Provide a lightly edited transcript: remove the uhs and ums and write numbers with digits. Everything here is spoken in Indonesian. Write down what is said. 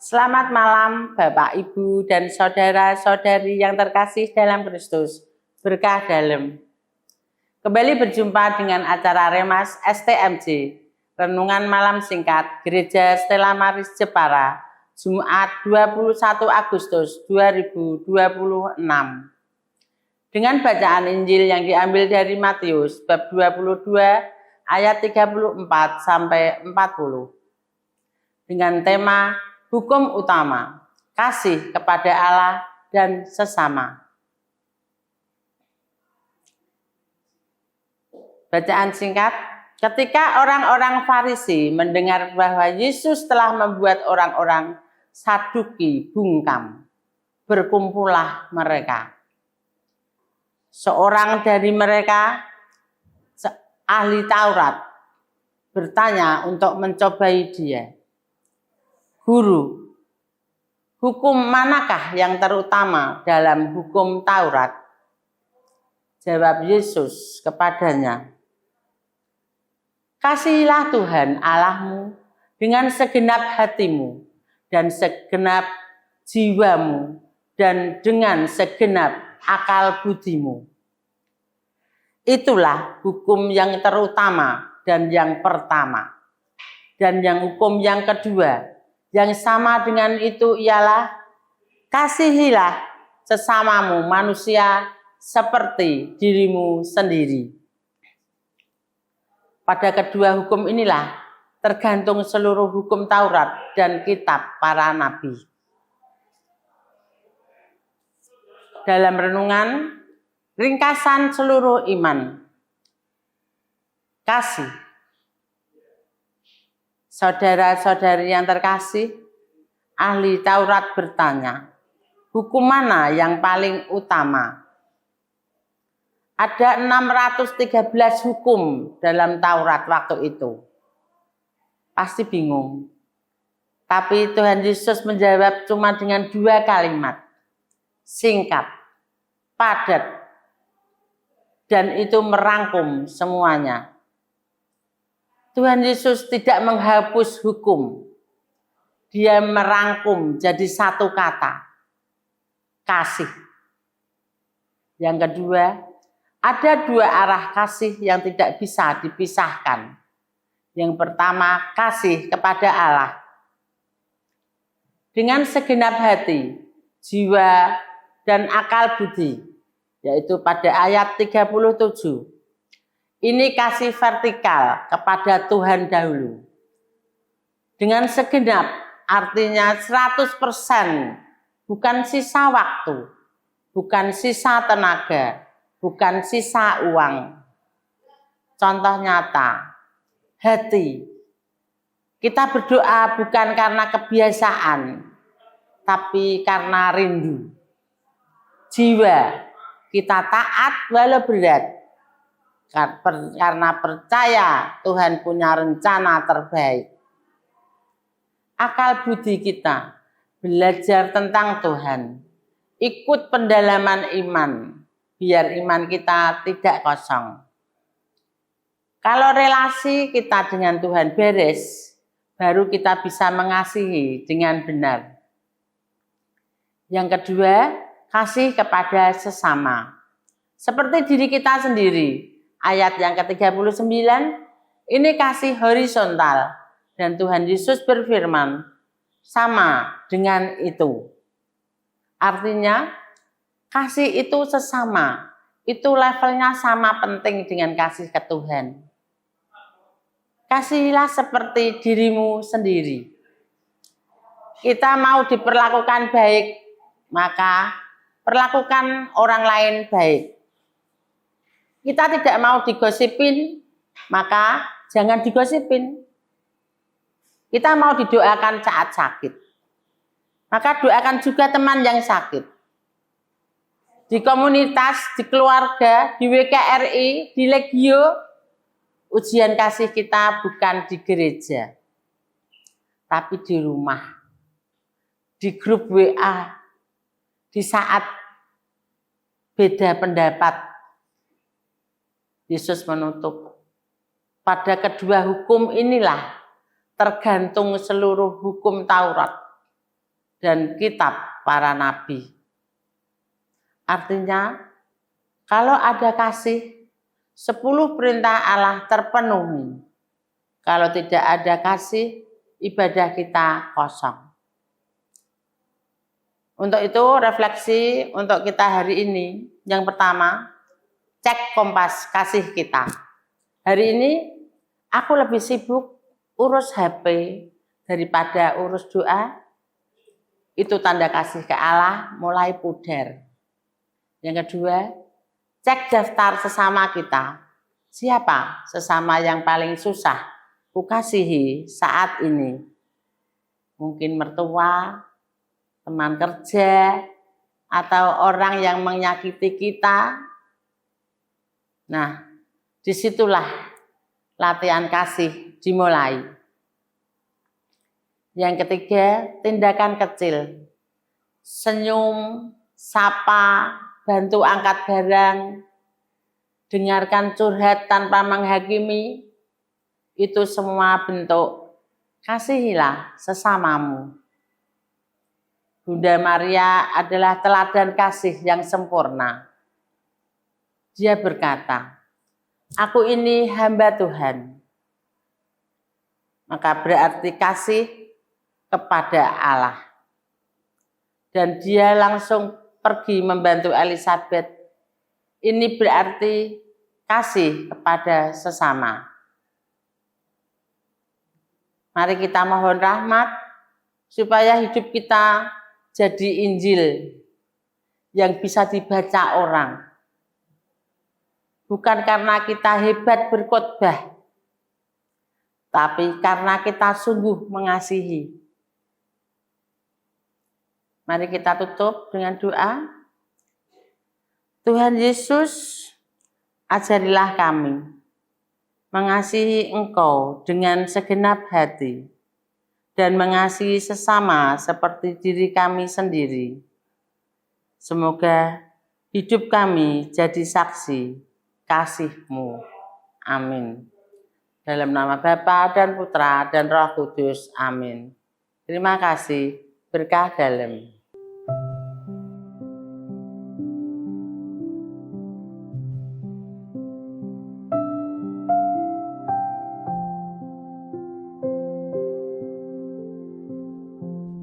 Selamat malam Bapak, Ibu, dan saudara-saudari yang terkasih dalam Kristus. Berkah dalam. Kembali berjumpa dengan acara Remas STMJ, Renungan Malam Singkat Gereja Stella Maris Jepara, Jumat 21 Agustus 2026. Dengan bacaan Injil yang diambil dari Matius bab 22 ayat 34 sampai 40. Dengan tema hukum utama, kasih kepada Allah dan sesama. Bacaan singkat, ketika orang-orang Farisi mendengar bahwa Yesus telah membuat orang-orang Saduki bungkam, berkumpullah mereka. Seorang dari mereka, ahli Taurat, bertanya untuk mencobai dia. Guru, hukum manakah yang terutama dalam hukum Taurat? Jawab Yesus kepadanya, kasihilah Tuhan Allahmu dengan segenap hatimu dan segenap jiwamu dan dengan segenap akal budimu. Itulah hukum yang terutama dan yang pertama. Dan yang hukum yang kedua, yang sama dengan itu ialah kasihilah sesamamu manusia seperti dirimu sendiri. Pada kedua hukum inilah tergantung seluruh hukum Taurat dan kitab para nabi. Dalam renungan, ringkasan seluruh iman. Kasih. Saudara-saudari yang terkasih, ahli Taurat bertanya, hukum mana yang paling utama? Ada 613 hukum dalam Taurat waktu itu. Pasti bingung. Tapi Tuhan Yesus menjawab cuma dengan 2 kalimat. Singkat, padat, dan itu merangkum semuanya. Tuhan Yesus tidak menghapus hukum. Dia merangkum jadi satu kata. Kasih. Yang kedua, ada 2 arah kasih yang tidak bisa dipisahkan. Yang pertama, kasih kepada Allah. Dengan segenap hati, jiwa, dan akal budi. Yaitu pada ayat 37. Ini kasih vertikal kepada Tuhan dahulu. Dengan segenap artinya 100%, bukan sisa waktu, bukan sisa tenaga, bukan sisa uang. Contoh nyata, hati. Kita berdoa bukan karena kebiasaan, tapi karena rindu. Jiwa, kita taat walau berat. Karena percaya Tuhan punya rencana terbaik. Akal budi kita belajar tentang Tuhan. Ikut pendalaman iman, biar iman kita tidak kosong. Kalau relasi kita dengan Tuhan beres, baru kita bisa mengasihi dengan benar. Yang kedua, kasih kepada sesama. Seperti diri kita sendiri. Ayat yang ke-39, ini kasih horizontal. Dan Tuhan Yesus berfirman, sama dengan itu. Artinya, kasih itu sesama. Itu levelnya sama penting dengan kasih ke Tuhan. Kasihilah seperti dirimu sendiri. Kita mau diperlakukan baik, maka perlakukan orang lain baik. Kita tidak mau digosipin, maka jangan digosipin. Kita mau didoakan saat sakit, maka doakan juga teman yang sakit. Di komunitas, di keluarga, di WKRI, di Legio, ujian kasih kita bukan di gereja, tapi di rumah, di grup WA, di saat beda pendapat. Yesus menutup, pada kedua hukum inilah tergantung seluruh hukum Taurat dan kitab para nabi. Artinya, kalau ada kasih, 10 perintah Allah terpenuhi. Kalau tidak ada kasih, ibadah kita kosong. Untuk itu refleksi untuk kita hari ini. Yang pertama, cek kompas kasih kita. Hari ini aku lebih sibuk urus HP daripada urus doa. Itu tanda kasih ke Allah mulai pudar. Yang kedua, cek daftar sesama kita. Siapa sesama yang paling susah kukasihi saat ini? Mungkin mertua, teman kerja, atau orang yang menyakiti kita. Nah, disitulah latihan kasih dimulai. Yang ketiga, tindakan kecil. Senyum, sapa, bantu angkat barang, dengarkan curhat tanpa menghakimi, itu semua bentuk kasihilah sesamamu. Bunda Maria adalah teladan kasih yang sempurna. Dia berkata, aku ini hamba Tuhan. Maka berarti kasih kepada Allah. Dan dia langsung pergi membantu Elizabeth. Ini berarti kasih kepada sesama. Mari kita mohon rahmat supaya hidup kita jadi Injil yang bisa dibaca orang. Bukan karena kita hebat berkhotbah, tapi karena kita sungguh mengasihi. Mari kita tutup dengan doa. Tuhan Yesus, ajarilah kami mengasihi Engkau dengan segenap hati dan mengasihi sesama seperti diri kami sendiri. Semoga hidup kami jadi saksi kasih-Mu. Amin. Dalam nama Bapa dan Putra dan Roh Kudus. Amin. Terima kasih. Berkah dalam.